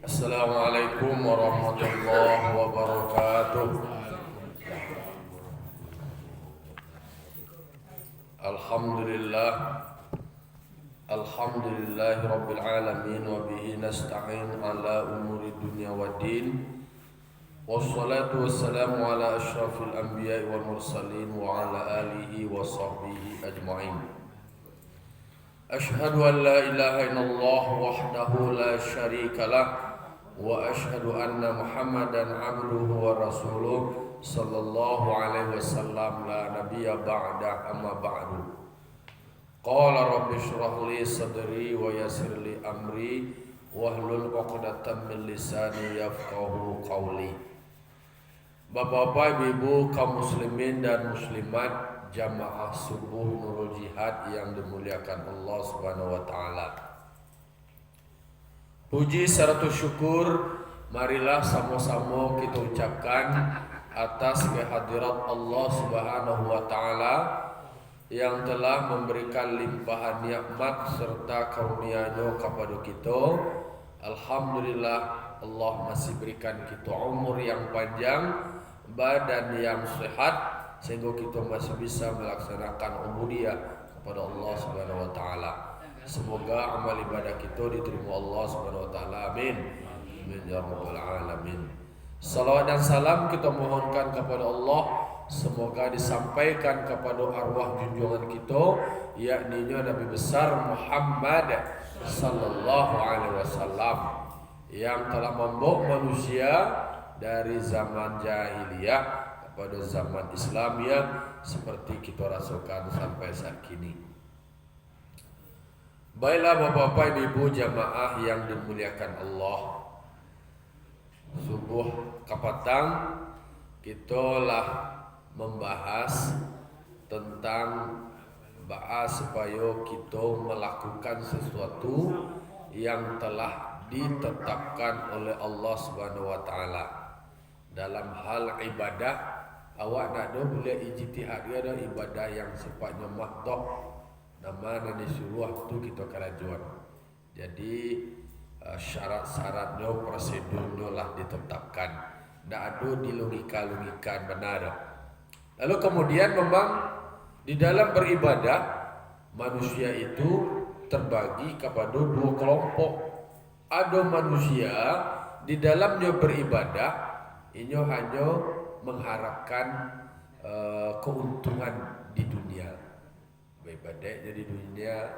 Assalamualaikum warahmatullahi wabarakatuh. Alhamdulillah. Alhamdulillahi rabbil alamin wa bihi nasta'in ala umuri dunya waddin. Wassalatu wassalamu ala asyrafil anbiya'i wal mursalin wa ala alihi wa sahbihi ajma'in. Ashhadu an la ilaha illallah wahdahu la syarika lah wa ashhadu anna Muhammadan abduhu wa rasuluh sallallahu alaihi wasallam la nabiyya ba'da amma ba'du. Qala rabbi shrah li sadri wa yassir li amri wahlul 'uqdatam min lisani yafqahu qawli. Bapak-bapak, ibu-ibu, kaum muslimin dan muslimat jamaah subuh Nurul Jihad yang dimuliakan Allah Subhanahu wa taala. Puji serta syukur marilah sama-sama kita ucapkan atas kehadirat Allah Subhanahu wa taala yang telah memberikan limpahan nikmat serta karunia-Nya kepada kita. Alhamdulillah, Allah masih berikan kita umur yang panjang, badan yang sehat, sehingga kita masih bisa melaksanakan ubudiyah kepada Allah Subhanahu wa taala. Semoga amal ibadah kita diterima Allah Subhanahu wa taala. Amin. Amin ya rabbal alamin. Salawat dan salam kita mohonkan kepada Allah, semoga disampaikan kepada arwah junjungan kita, yakni Nabi besar Muhammad sallallahu alaihi wasallam yang telah membawa manusia dari zaman jahiliyah kepada zaman Islam yang seperti kita rasakan sampai saat kini. Baiklah bapak-bapak, ibu jamaah yang dimuliakan Allah, subuh kapatang kita lah membahas tentang supaya kita melakukan sesuatu yang telah ditetapkan oleh Allah Subhanahu wa taala. Dalam hal ibadah, awak nak do boleh ijtihad ada ibadah yang sifatnya mahdoh, nama dan disuruh tu kita kerajuan. Jadi syarat-syaratnya, prosedurnya lah ditetapkan. Tak ada dilogika-logikan benar. Lalu kemudian memang di dalam beribadah manusia itu terbagi kepada dua kelompok. Ada manusia di dalamnya beribadah ini hanya mengharapkan keuntungan di dunia. Beribadah di dunia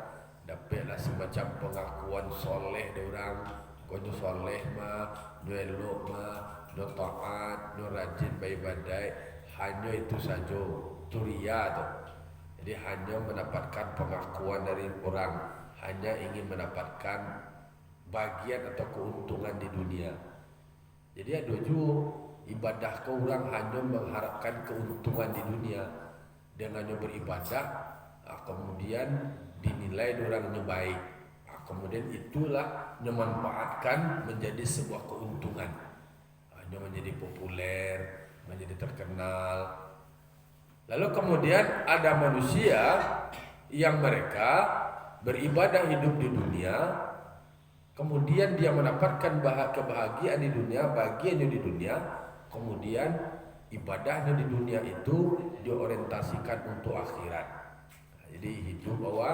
dapatlah semacam pengakuan soleh dari orang. Kau soleh mah, nu elok mah, nu taat, nu rajin beribadah. Hanya itu saja, turia tu. Jadi hanya mendapatkan pengakuan dari orang, hanya ingin mendapatkan bagian atau keuntungan di dunia. Jadi ada juga ibadah ke orang hanya mengharapkan keuntungan di dunia. Dengannya beribadah, kemudian dinilai orangnya baik. Kemudian itulah memanfaatkan menjadi sebuah keuntungan. Hanya menjadi populer, menjadi terkenal. Lalu kemudian ada manusia yang mereka beribadah hidup di dunia, kemudian dia mendapatkan kebahagiaan di dunia, bagiannya di dunia, kemudian ibadahnya di dunia itu diorientasikan untuk akhirat. Jadi hidup bahwa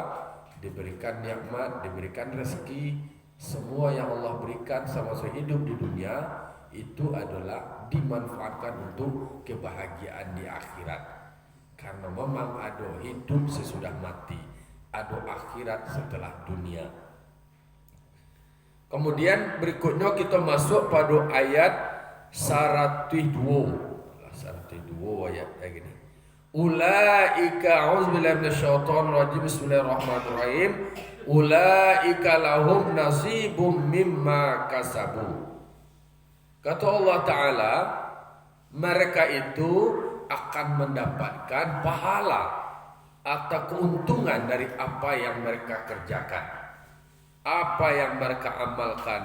diberikan nikmat, diberikan rezeki, semua yang Allah berikan semasa hidup di dunia itu adalah dimanfaatkan untuk kebahagiaan di akhirat. Karena memang ada hidup sesudah mati, ada akhirat setelah dunia. Kemudian berikutnya kita masuk pada ayat 102 ayat kayak gini. Ulaika a'udzubillahi minasyaitonir rajim. Bismillahirrahmanirrahim. Ulaika lahum nasibum mimma kasabu. Kata Allah Ta'ala, mereka itu akan mendapatkan pahala atau keuntungan dari apa yang mereka kerjakan, apa yang mereka amalkan,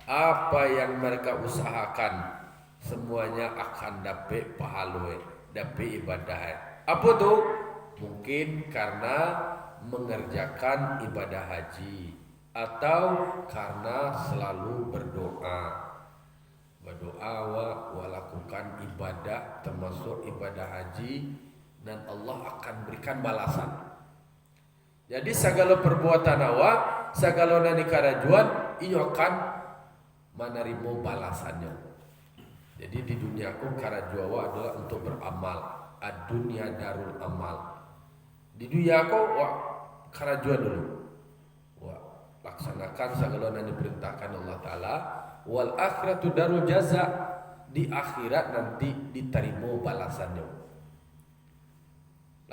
apa yang mereka usahakan, semuanya akan dapat pahala, dapat ibadah. Apa tuh? Mungkin karena mengerjakan ibadah haji, atau karena selalu berdoa lakukan ibadah termasuk ibadah haji, dan Allah akan berikan balasan. Jadi segala perbuatan awak, segala nani karajuan, iyo akan menerima balasannya. Jadi di dunia aku karajuan awak adalah untuk beramal. Ad-dunya darul amal. Di dunia aku wak karajuan dulu. Wak laksanakan segala nani diperintahkan Allah Ta'ala. Wal akhiratu darul jaza. Di akhirat nanti diterima balasannya.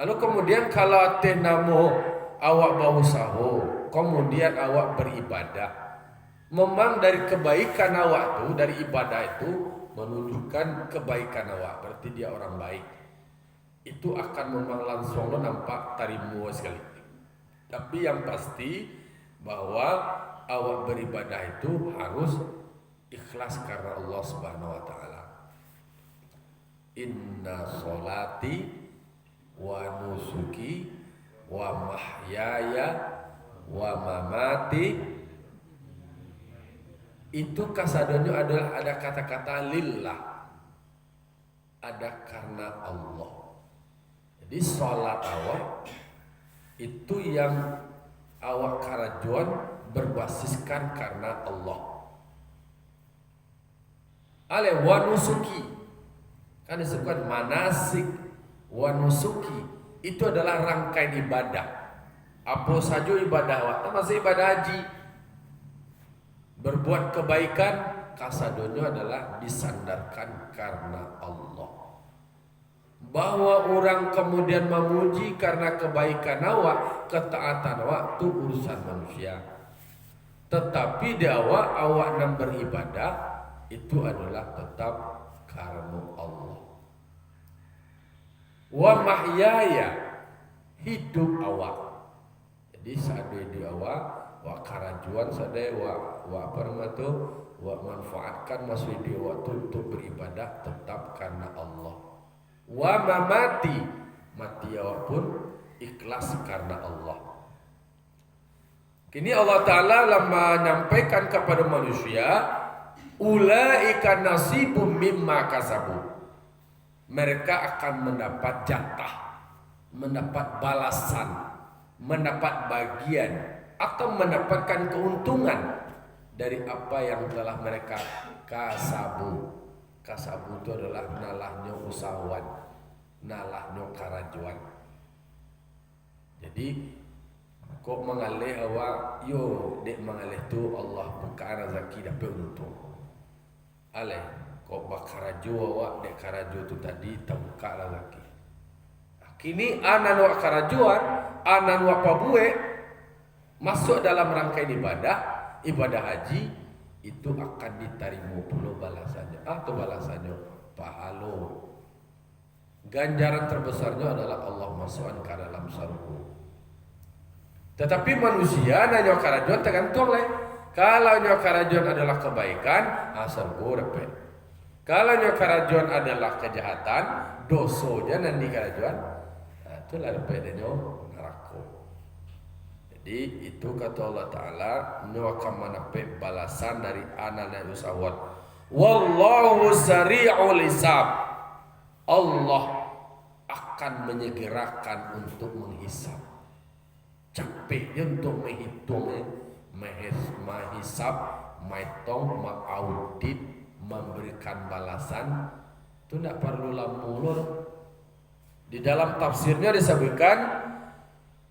Lalu kemudian kalau tenamo awak berusaha, kemudian awak beribadah, memang dari kebaikan awak itu, dari ibadah itu menunjukkan kebaikan awak, berarti dia orang baik. Itu akan memang langsung nampak terima sekali. Tapi yang pasti bahwa awak beribadah itu harus ikhlas karena Allah Subhanahu wa taala. Inna sholati wa nusuki wa mahyaya wa mamati, itu kasadonyo adalah ada kata-kata lillah, ada karena Allah. Jadi sholat awak itu yang awak karajuan berbasiskan karena Allah. Ale wa nusuki kan disebutkan manasik, wa nusuki itu adalah rangkaian ibadah. Apa saja ibadah awak, termasuk ibadah haji. Berbuat kebaikan kasadonyo adalah disandarkan karena Allah. Bahwa orang kemudian memuji karena kebaikan awak, ketaatan awak itu urusan manusia. Tetapi di awak yang beribadah itu adalah tetap karena Allah. Wa mahyaya, hidup awak. Jadi saat di awak wa karajuan sadai wa apa namanya tu, wa manfaatkan masuk di awak tu untuk beribadah tetap karena Allah. Wa mamati, mati awak pun ikhlas karena Allah. Kini Allah Ta'ala menyampaikan kepada manusia, ulaika nasibum mimma kasabu. Mereka akan mendapat jatah, mendapat balasan, mendapat bagian, atau mendapatkan keuntungan dari apa yang telah mereka kasabu. Kasabu itu adalah nalahnya usahawan, nalahnya karajuan. Jadi kok mengalih awak, yo dek mengalih tu Allah buka rezeki dapat untung. Aleh kok bakarajo awak dek karajo tu tadi terbuka rezeki. Kini anan wak karajuan, anan wak pabue masuk dalam rangkaian ibadah haji, itu akan diterima pula balasannya. Atau balasannya pahalo. Ganjaran terbesarnya adalah Allah masukkan ke dalam surga. Tetapi manusia nanya karajuan tergantung lah. Kalau nanya karajuan adalah kebaikan, surga dapat. Kalau nanya karajuan adalah kejahatan, dosonya nanti karajuan, itulah dapat dia neraka. Jadi itu kata Allah Ta'ala, akan mendapat balasan dari anak dan usahawan. Wallahu sari'ul hisab. Allah akan menyegerakan untuk menghisab. Capeknya untuk menghitung, menghisab, menghitung, mengaudit, memberikan balasan. Itu tidak perlu lama. Di dalam tafsirnya disebutkan,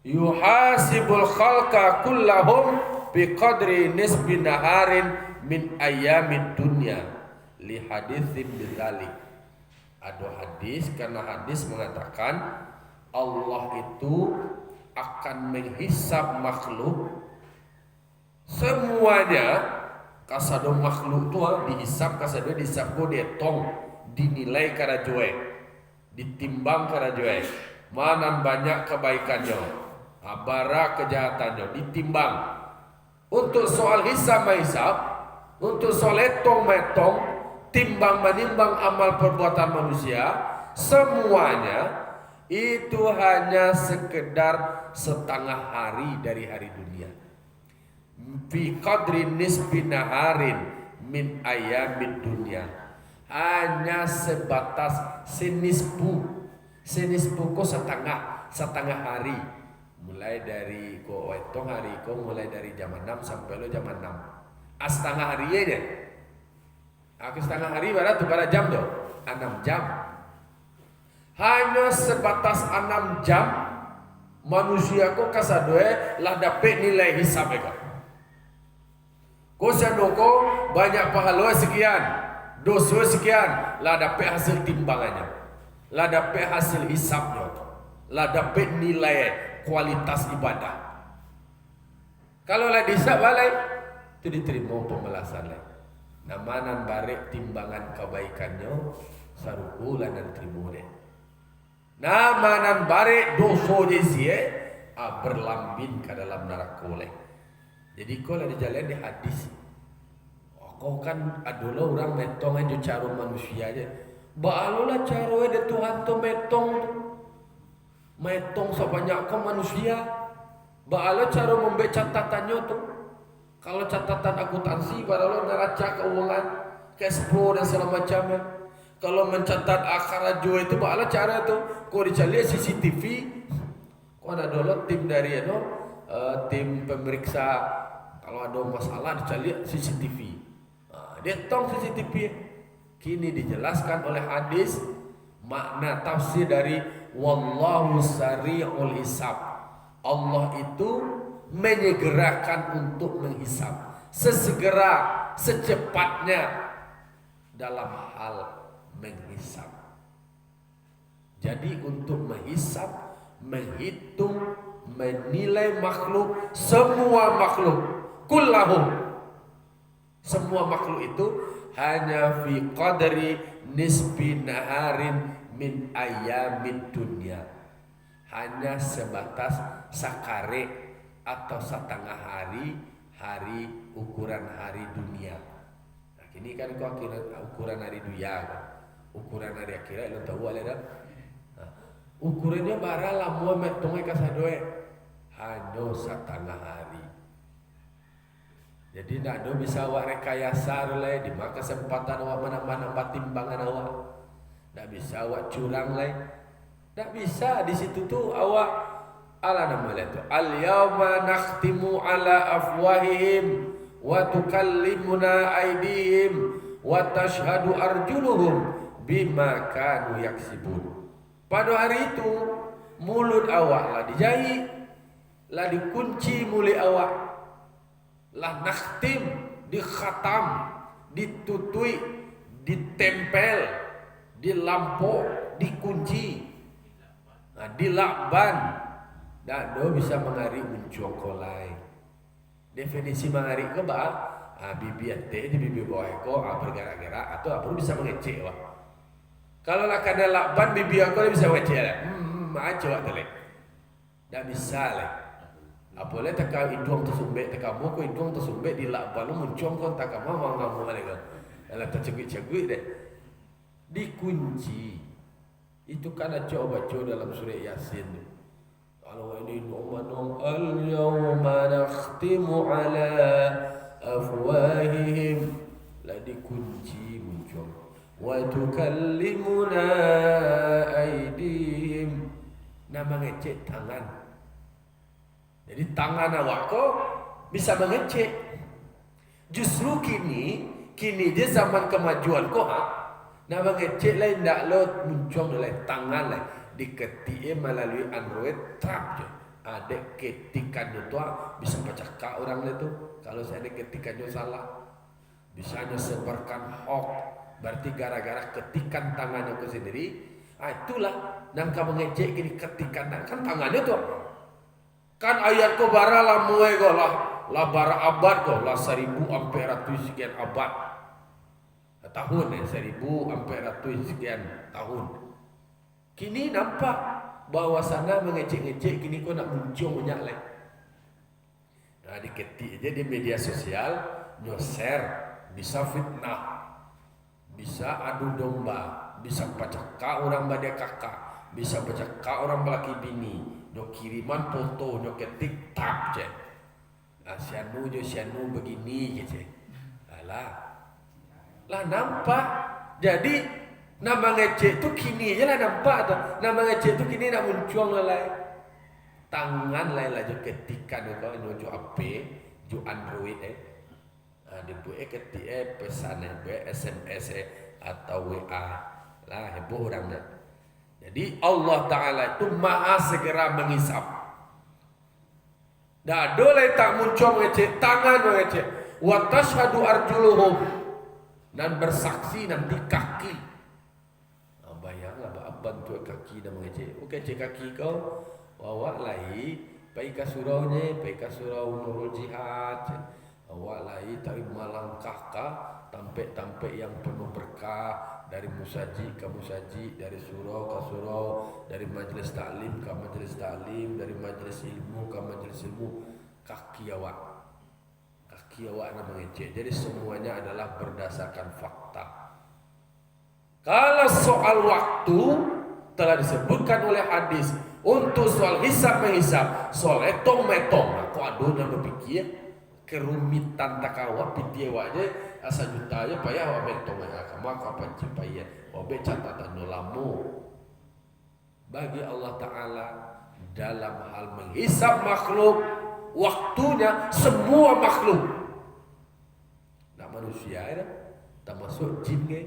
yuhasibul khalqa kullahum biqadri nisbi naharin min ayyamid dunya li haditsin bidzalik. Ada hadis, karena hadis mengatakan Allah itu akan menghisab makhluk semuanya. Kasado makhluk tu dihisab, kasado dihisab ko dietong, dinilai karajoe, ditimbang karajoe. Mana banyak kebaikannya, bara kejahatannya ditimbang. Untuk soal hisab mahisab, untuk soal etong metong, timbang menimbang amal perbuatan manusia, semuanya itu hanya sekedar setengah hari dari hari dunia. fi qadri nisbi naharin min ayamid dunia, hanya sebatas senisbu ko setengah hari, mulai dari ko hitung hari ko mulai dari jam 6 sampai lo jam 6 setengah hari aja. Aku setengah hari berapa jam tuh? 6 jam. Hanya sebatas 6 jam manusia ko kasadoe lah dapat nilai hisab eka. Ko sadoko banyak pahala sekian, dosa sekian, lah dapat hasil timbangannya, lah dapat hasil hisabnya, lah dapat nilai kualitas ibadah. Kalau lah dihisab balai, itu diterima pembalasan lain. Namanan barek timbangan kebaikannya sarukulan dan terima deh. Namanan barek dosa jesie berlambin ke dalam neraka oleh. Jadi kau lagi jalan di hadis. Kau kan adalah orang metong aja cara manusia aja. Baalulah cara ada Tuhan tu metong sebanyak kau manusia. Baalah cara membuat catatannya tu. Kalau catatan akuntansi, baalulah neraca keuangan, cash flow dan segala macamnya. Kalau mencatat akar ajo itu baalah cara tu. Kau dicari CCTV. Kau ada dulu tim dari tim pemeriksa. Kalau ada masalah dicari CCTV. Dia tong CCTV. Kini dijelaskan oleh hadis makna tafsir dari wallahu sari'ul hisab. Allah itu menyegerakan untuk menghisab, sesegera, secepatnya dalam hal menghisab. Jadi untuk menghisab, menghitung, menilai makhluk, semua makhluk kullahum, semua makhluk itu hanya fi qadri nisbi naharin min ayamid dunia, hanya sebatas sakare atau setengah hari ukuran hari dunia. Nah, ini kan kau kira ukuran hari dunia, ukuran hari akhirat lo tahu ada. Nah, ukurannya bara lamu metongnya kasadoe hanya setengah hari. Jadi tidak ada bisa awak rekayasa oleh di maka kesempatan awak menambah timbangan awak. Tidak bisa awak curang lagi. Tidak bisa di situ tu awak ala namanya tu. Al yauma nakhtimu ala afwahihim wa tukallimuna aydihim wa tashhadu arjuluhum bima kanu yaksibun. Pada hari itu mulut awak lah dijahit, lah dikunci mulut awak. Lah nakhtim, dikhatam, ditutui, ditempel, dilampau, dikunci, nah, dilakban. Dan do bisa mengari mencokolai. Definisi mengari ke bah? Bibi ate di bibi bawah ko bergerak-gerak atau apa bisa mengecek wah. Kalau lah kena lakban bibi aku bisa mengecek lah. Macam apa tu? Tak bisa lah. Apoleh takau hidung tersumbek takamu ko hidung tersumbek di lakban lu muncung kon takamu mau mereka. Alah terceguk-ceguk deh. Dikunci. Itu kan coba dalam surah Yasin. Kalau ini nomor al-yawma nakhtimu ala afwahihim, la dikunci muncul. Wa tukallimuna aydihim, nama ngecek tangan. Jadi tangan awak kau bisa mengecek. Justru kini dia zaman kemajuan kau nak mengecek lain tak lo muncul oleh tangan lain diketik melalui Android trap je. Ada ketikannya tu bisa baca kak orang itu. Kalau saya ada ketikannya salah, bisanya sebarkan hoax. Berarti gara-gara ketikan tangannya ke sendiri. Itulah nangka mengecek kini ketikan kan tangannya tu. Kan ayat ko bara lah muai ko lah bara abad ko lah 1000 sampai ratus sekian abad tahun 1000 sampai ratus sekian tahun. Kini nampak bahawa sana mengecek-ngecek kini ko nak muncul banyak lagi. Nah diketik aja di media sosial, nyo-share, bisa fitnah, bisa adu domba, bisa pacaka orang badai kakak, bisa pacaka orang belaki bini. Nyo kiriman foto, nyo ketik tap je. sianu begini gitu. Lah nampak. Jadi nama ngecek tu kini je lah nampak tu. Nama ngecek tu kini nak muncul lah. Tangan lah je ketika tu kau nyojo ape, jo Android Dia ketik pesan SMS atau WA lah heboh orang nak. Jadi Allah Ta'ala itu maha segera menghisap. Dah doleh tak muncul ngecek tangan ngecek. Wa tashhadu arjuluhum, dan bersaksi nanti kaki. Bayanglah abang tu kaki dah mengecek. Cek kaki kau awak lahi pai ka suraunya, pai ka surau Nurul Jihad. Awak lahi terima langkah ka tampek-tampek yang penuh berkah, dari musaji ke musaji, dari surau ke surau, dari majlis taklim ke majlis taklim, dari majlis ilmu ke majlis ilmu. Kaki awak nak mengecek. Jadi semuanya adalah berdasarkan fakta. Kalau soal waktu telah disebutkan oleh hadis untuk soal hisab menghisab, soal etong metong. Aku aduh dan berpikir kerumitan takawa piti aja asa juta aja payah awak metong aja kamu aku apa payah obe catatan lamu. Bagi Allah Ta'ala dalam hal menghisab makhluk, waktunya semua makhluk. Nak manusia ya, termasuk jin ke.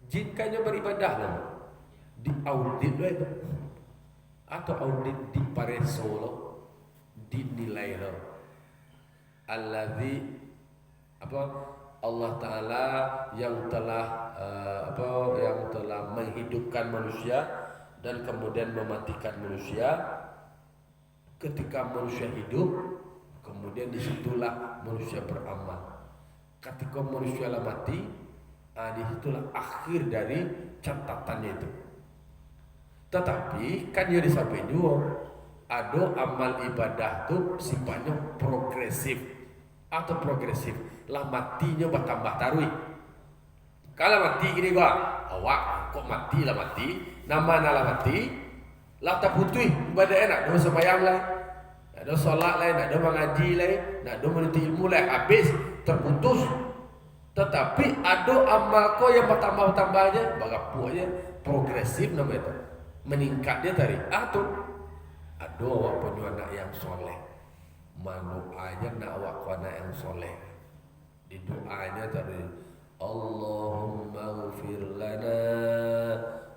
Jin kayaknya beribadah lah. Di audit lah itu. Atau audit di pareso lah. Dinilai lah. Alladzi Allah Ta'ala yang telah yang telah menghidupkan manusia dan kemudian mematikan manusia. Ketika manusia hidup, kemudian disitulah manusia beramal. Ketika manusia lah mati, disitulah akhir dari catatannya itu. Tetapi kan dia disampaikan juga ada amal ibadah tu sifatnya progresif atau progresif lah, matinya bertambah tarui. Kalau mati gini gua, awak kok mati lah mati, nama lah mati, lah tak putih ibadah nak do sembahyang lah, nak do solat lah, nak do mengaji lah, nak do menuntut ilmu lah, habis terputus. Tetapi ada amal kau yang bertambah aja, bagapu aja progresif namanya itu, meningkat dia tadi. Atau ada awak punya anak yang soleh, manu aja nak awak punya anak yang soleh. Di doanya tadi, Allahumma ghfir lana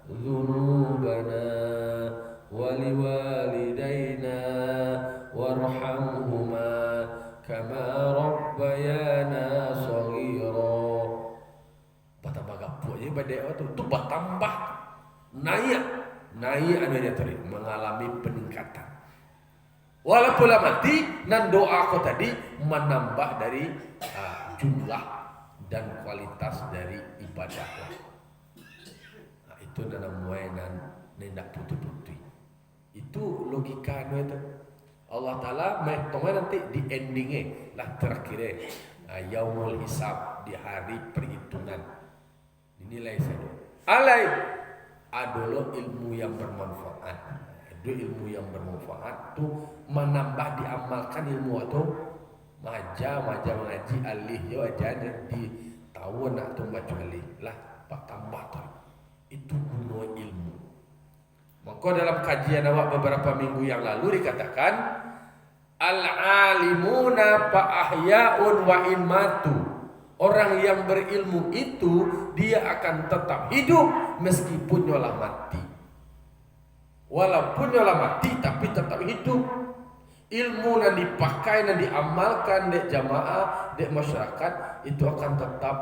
dhunubana waliwalidayna warhamhuma kama rabbayana saghira. Bertambah gapu aja ibadah tu bertambah naik adanya tadi, mengalami peningkatan. Walaupun lah mati, dan doa aku tadi menambah dari jumlah dan kualitas dari ibadah. Itu dalam muainan nendak putih-putih. Itu logikanya itu. Allah Ta'ala menghitung nanti di endingnya lah terakhirnya yaumul hisab, di hari perhitungan. Dinilai saja. Alai adalah ilmu yang bermanfaat. Ilmu yang bermanfaat tu menambah diamalkan ilmu itu. Maja mengaji alih yo aja di tahu nak tu baca alih lah tambah tu. Itu guna ilmu. Maka dalam kajian awak beberapa minggu yang lalu dikatakan al-alimuna fa ahya'un wa in matu. Orang yang berilmu itu dia akan tetap hidup meskipun nyolah mati. Walaupun nyolah mati tapi tetap hidup. Ilmu yang dipakai dan diamalkan di jamaah, di masyarakat itu akan tetap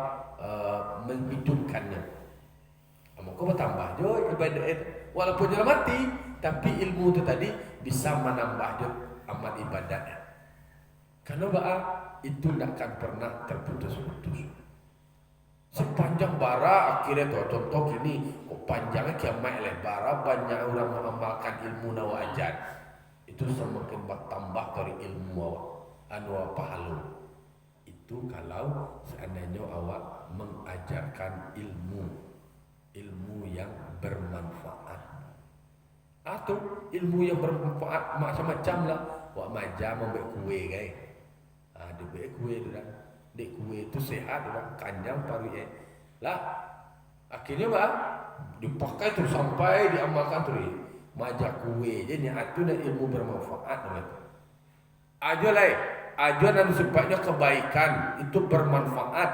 menghidupkannya. Maka bertambah juga ibadah itu. Walaupun nyolah mati tapi ilmu itu tadi bisa menambah juga amal ibadahnya. Karena itu tidak akan pernah terputus-putus. Sepanjang bara akhirnya contoh gini, kok panjangnya kiamat lebar, banyak orang mengamalkan ilmu nawa ajar. Itu semakin bertambah dari ilmu awak, apa halu. Itu kalau seandainya awak mengajarkan ilmu yang bermanfaat. Atau ilmu yang bermanfaat macam-macam lah. Wak majam ambil kue guys. Ada kue dah. Dek kue itu sehat dah, kanjang paru lah. Akhirnya dipakai terus sampai diamalkan terus. Majak kue, jadi itu dan ilmu bermanfaat namanya. Aja dan sifatnya kebaikan itu bermanfaat.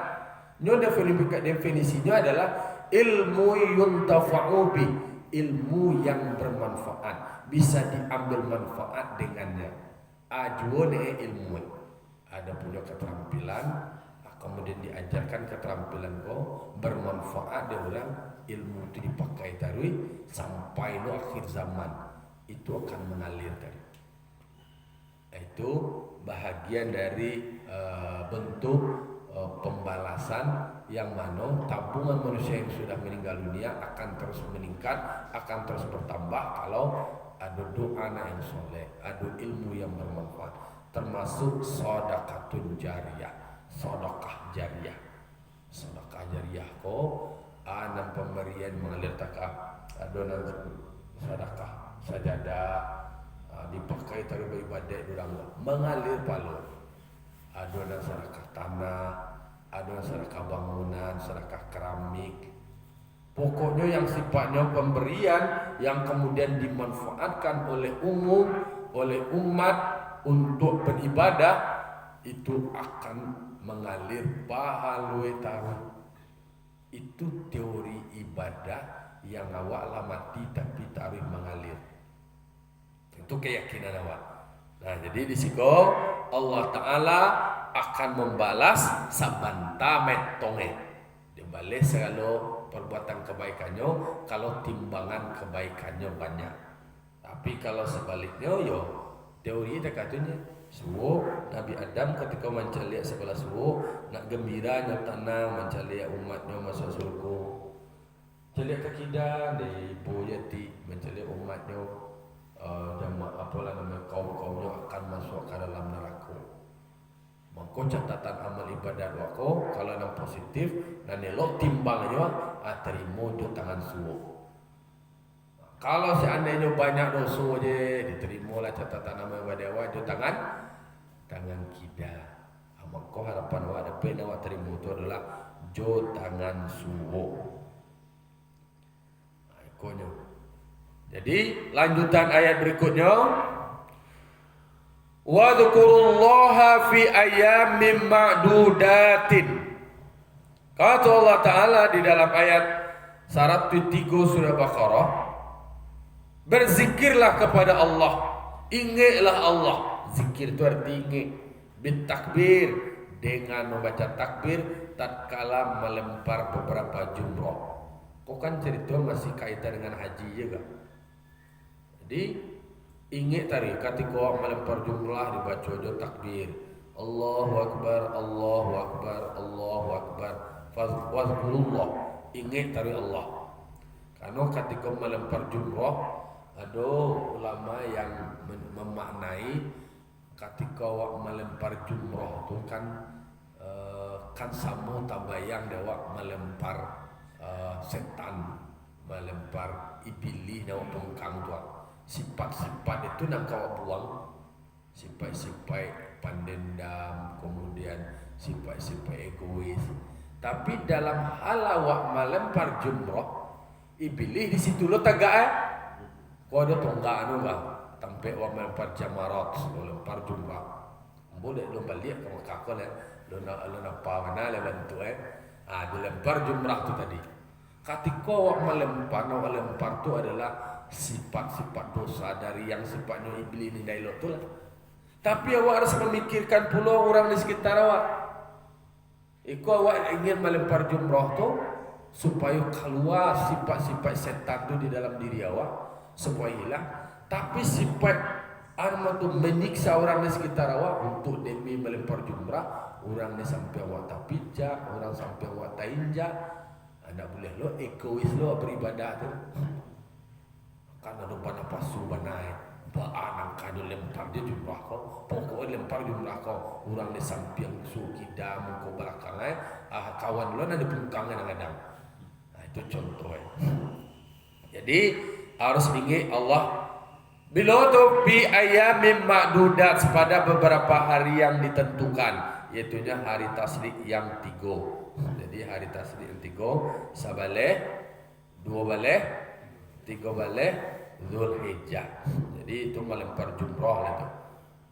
Definisinya adalah ilmu yuntafa'u bi, ilmu yang bermanfaat, bisa diambil manfaat dengannya. Ajuane ilmu. Ada punya keterampilan, kemudian diajarkan keterampilan kau bermanfaat dia orang, ilmu itu dipakai tarui sampai no akhir zaman itu akan mengalir tadi. Itu bahagian dari bentuk pembalasan yang mana tabungan manusia yang sudah meninggal dunia akan terus meningkat, akan terus bertambah kalau ada doa yang soleh, ada ilmu yang bermanfaat, termasuk sedekahun jariyah, sedekah jariyah. Sedekah jariyah ko anak pemberian mengalir takah adonan sedekah sajadah dipakai taruh beribadah durang mengalir palu. Adonan sedekah tanah, adonan sedekah bangunan, sedekah keramik. Pokoknya yang sifatnya pemberian yang kemudian dimanfaatkan oleh umum, oleh umat untuk beribadah itu akan mengalir pahalui taruh. Itu teori ibadah yang awak lah mati tapi taruh mengalir. Itu keyakinan awak. Nah, jadi di situ Allah Ta'ala akan membalas sabanta metonge. Dia balas kalau perbuatan kebaikannya, kalau timbangan kebaikannya banyak. Tapi kalau sebaliknya, yo teori dia katanya, suwo Nabi Adam ketika mencari sebelah suwo, nak gembira, nak tenang, mencari umatnya masuk surga. Cari kekidan dari ibu yati, mencari umatnya. Jamaah apalah namanya kaum-kaumnya akan masuk ke dalam neraka. Maka catatan amal ibadat wako kalau yang positif dan elok timbangnya terima di tangan suwo. Kalau seandainya banyak dosa je diterimalah catatan amal ibadat wako di tangan kita. Maka harapan awak dapat awak terima itu adalah jo tangan suwo. Ikonyo. Jadi lanjutan ayat berikutnya, wa dzkurullaha fi ayyamin ma'dudatin. Kata Allah Ta'ala di dalam ayat 103 surah Baqarah, berzikirlah kepada Allah, ingatlah Allah. Zikir itu arti ingat, bitakbir, dengan membaca takbir tatkala melempar beberapa jumrah. Kok kan cerita masih kaitan dengan haji juga. Jadi ingat tadi ketika melempar jumrah dibaca do takbir, Allahu Akbar, Allahu Akbar, Allahu Akbar, fazkurullah. Ingat tadi Allah. Karena ketika melempar jumrah ada ulama yang memaknai ketika melempar jumrah itu kan sama tabayang dewa melempar setan, melempar iblis dewa pengkang tua. Sifat-sifat itu nak kau buang, sifat-sifat pendendam, kemudian sifat-sifat egois. Tapi dalam hal awak melempar jumrah, iblis di situ lo tegak kau ada tonggak anu bang, sampai awak melempar jamarat, melempar jumrah. Boleh lo balik ke Mekah kau lo nak pawana le bantu dilempar jumrah tu tadi. Ketika awak melempar tu adalah sifat-sifat dosa dari yang sifatnya iblis ni dailok tu lah. Tapi awak harus memikirkan pula orang di sekitar awak. Awak ingin melempar jumrah tu supaya keluar sifat-sifat setan tu di dalam diri awak supaya hilang. Tapi sifat arma tu menyiksa orang di sekitar awak untuk demi melempar jumrah, orang ni sampai awak tak pijak, orang sampai awak tak injak. Anda boleh lo egois lo beribadah tu. Karena ada banyak pasu banai, baan kado lempar dia jumlah kau, pokoknya lempar jumlah kau, orang di samping suki damu kau belakang kawan lo nanti pungkangnya ngadang. Itu contoh. Jadi harus ingat Allah Bilo tu bi ayamin ma'dudat pada beberapa hari yang ditentukan, yaitunya hari tasrik yang 3. Jadi hari tasrik yang 3 sabaleh, 2 baleh, 3 baleh Zulhijjah. Jadi itu melempar jumrah itu.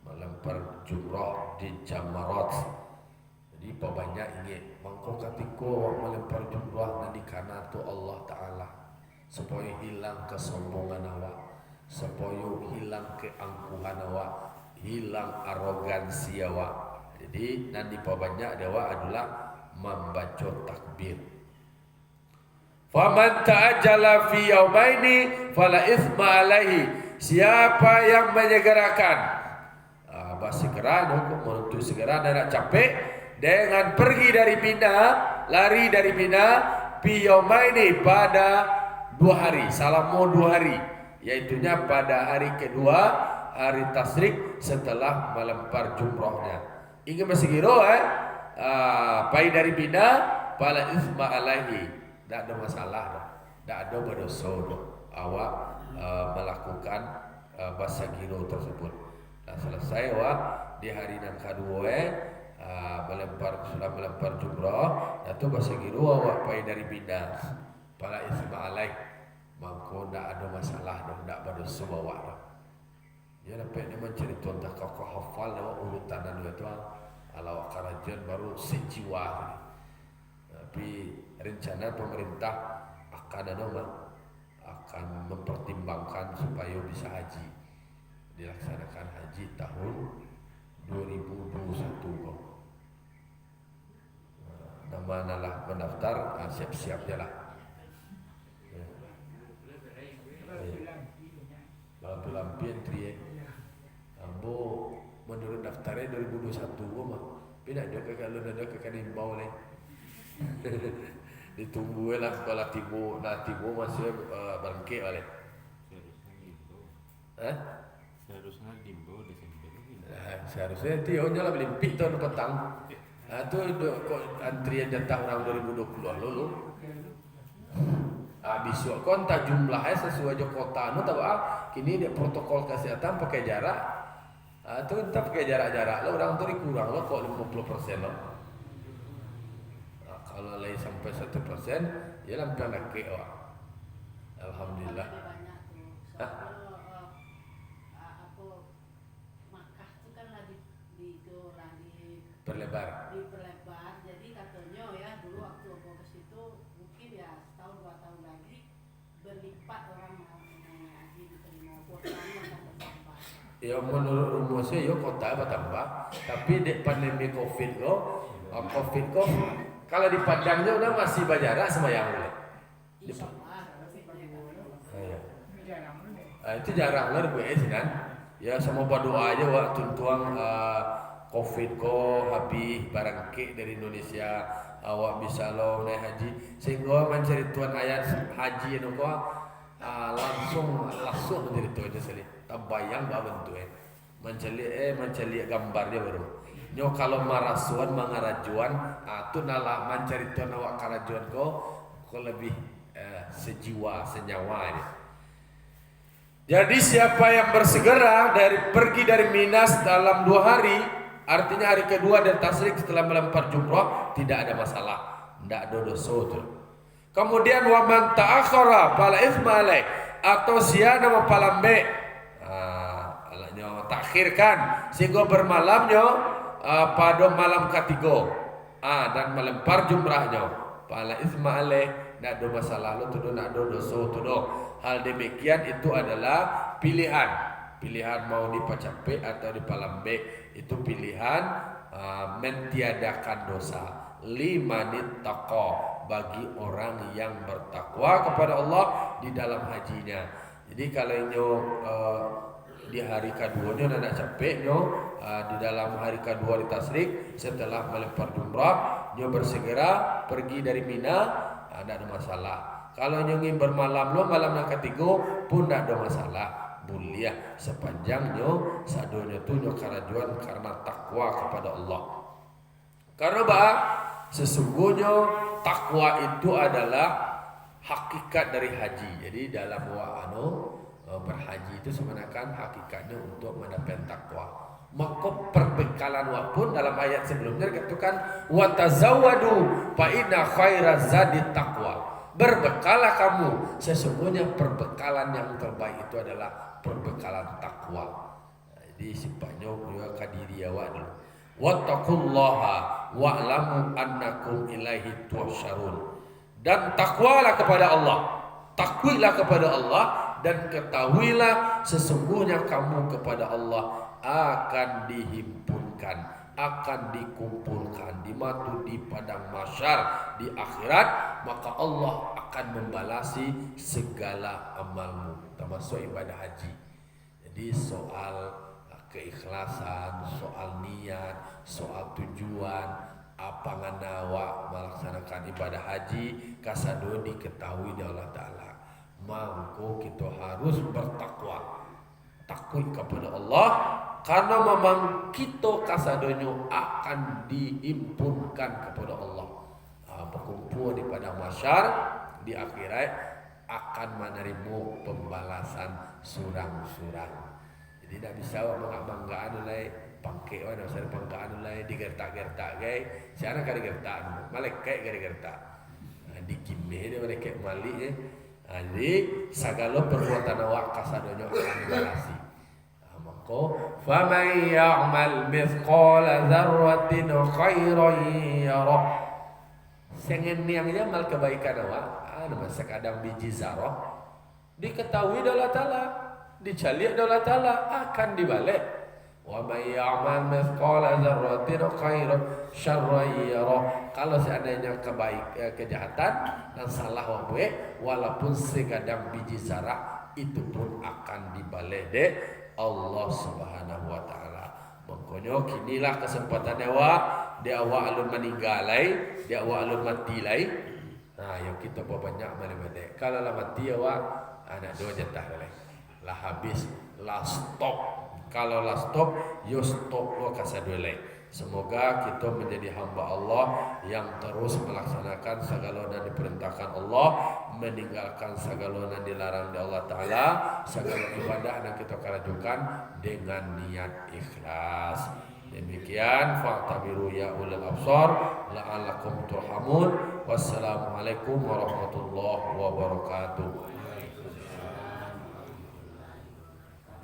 Melempar jumrah di Jamarat. Jadi banyak ini mangko katiko melempar jumrah nanti karena tu Allah Taala supaya hilang kesombongan awak, supaya hilang keangkuhan awak, hilang arogansi awak. Jadi nanti banyak dewa adalah membaca takbir. Faman ta'ajjala fi yaumaini fala itsma alaihi. Siapa yang menyegerakan segera untuk segera dan nak capek dengan pergi dari Mina, lari dari Mina fi yaumaini pada 2 hari, selama 2 hari, yaitunya pada hari kedua hari tasrik setelah melempar jumrahnya. Ingin bersigiro pai dari Mina fala itsma alaihi. Tak ada masalah dah. Tak ada berdosa dah. Awak melakukan basagiro tersebut. Dah selesai awak di hari yang kedua sudah melempar jumrah, itu basagiro awak pai dari Mina. Pala isma alaih. Maka tak ada masalah dah, tak berdosa awak dah. Ya dapat dia mencerita tentang kau hafal awak urutan itu ala kerajaan baru sejiwa. Tapi rencana pemerintah akan mempertimbangkan supaya bisa haji, dilaksanakan haji tahun 2021. Nama nalah mendaftar, siap-siap je lah. Lampi entry ambo menurut daftarnya 2021 mah. Tapi nak ada kalau ada kekan imbau lain. Ditunggu lah sekolah tibu, masih bangkit oleh. Seharusnya dimbo Desember. Seharusnya nanti lah belimpik tahun petang. Tu antrian jatah orang 2020 lalu. Besok kontak jumlahnya sesuai jo kota tahu kini dia protokol kesehatan pakai jarak. Tu entah pakai jarak-jarak lo orang tu dikurang lo kok 50% lo. Kalau lain sampai 1%, ya lampir nak ke awak. Alhamdulillah. Makkah tu kan lagi diperlebar. Jadi katanya ya dulu waktu aku ke situ mungkin ya setahun 2 tahun lagi berlipat orang haji diterima kuotanya akan bertambah. Ya menurut rumusnya ya kota bertambah, tapi di pandemi COVID kalau di Padangnya udah masih berjarak sama yang lain. Itu jarang lah sih kan. Ya sama berdoa aja waktu tuang COVID habis barang ke dari Indonesia awak bisa lo naik haji sehingga mencari tuan ayat haji itu langsung menjadi tuan aja sekali. Tak bayang bah bentuknya. Mencari gambar dia baru. Nyo kalau marasuan mangarajuan tu nalah mencari tuan awak karajuan ko lebih sejiwa senyawa ini. Jadi siapa yang bersegera pergi dari Minas dalam 2 hari, artinya hari kedua dari tasrik setelah melempar jumrah tidak ada masalah, tidak ada dosa tu. Kemudian wa man ta'akhkhara fala itsma alaih, atau siana mapalambe alanya takhirkan sehingga bermalamnya pada malam ketiga dan melempar jumrahnya fala itsma alaih, tidak ada masalah lo tu tidak ada dosa tu. Hal demikian itu adalah pilihan mau di Pacape atau di Palambe, itu pilihan mentiadakan dosa. Limanit taqa, bagi orang yang bertakwa kepada Allah di dalam hajinya. Jadi kalau nyo di hari kedua nyo nak capek nyo di dalam hari kedua di tasrik setelah melempar jumrah nyo bersegera pergi dari Mina, tidak ada masalah. Kalau nyo ingin bermalam lo malam yang ketiga pun tidak ada masalah, boleh sepanjang nyo sadonya tu nyo karajuan karena takwa kepada Allah. Karena sesungguhnya takwa itu adalah hakikat dari haji. Jadi dalam berhaji itu sebenarnya hakikatnya untuk mendapat takwa. Maka perbekalan wapun dalam ayat sebelumnya dikatakan wa tazawwadu fa inna khairaz zadi taqwa. Berbekalah kamu, sesungguhnya perbekalan yang terbaik itu adalah perbekalan takwa. Jadi sifatnya juga kadiri awak dulu. Wattaqullaha wa'lamu annakum ilaihi tuhsyarun. Dan takwalah kepada Allah. Takwilah kepada Allah dan ketahuilah sesungguhnya kamu kepada Allah akan dihimpunkan, akan dikumpulkan di padang mahsyar di akhirat, maka Allah akan membalasi segala amalmu termasuk ibadah haji. Jadi soal keikhlasan, soal niat, soal tujuan apa nganawa melaksanakan ibadah haji kasado diketahui oleh Allah Ta'ala. Mangko kita harus bertakwa, takut kepada Allah, karena memang kita kasadonyo akan dihimpunkan kepada Allah, berkumpul di padang mahsyar di akhirat akan menerima pembalasan surang-surang. Jadi tidak bisa banggaan oleh pangke orang usah banggaan oleh digertak-gertak gay. Siapa kali gertak, malaikat kali gertak. Dikimeh dia malaikat malik jadi segala perbuatan awak kasadonyo akan dibalasi. Maka faman ya'mal mithqala dzarratin khairan yarah. Sengen yang amal kebaikan awak ada sekadang biji zarah diketahui Allah Ta'ala, dicaliak Allah Ta'ala akan dibalik. Wa may ya'mal mithqala dzarratin khairan syarran yarah. Kalau seandainya kejahatan dan salah wae walaupun sekadang biji zarah itu pun akan dibalik deh Allah Subhanahu wa taala. Makanya kinilah kesempatan awak, dia awak alun meninggalai, dia awak alun mati lai. Nah, yang kita banyak mana-mana. Kalau lah mati awak anak dua jatah lah habis, lah stop. Kalau lah stop, yo stop lo kasadulai. Semoga kita menjadi hamba Allah yang terus melaksanakan segala yang diperintahkan Allah, meninggalkan segala yang dilarang oleh Allah Ta'ala, segala ibadah yang kita lakukan dengan niat ikhlas. Demikian fa'tabiru ya ulil absar la'allakum turhamun. Wassalamualaikum warahmatullahi wabarakatuh.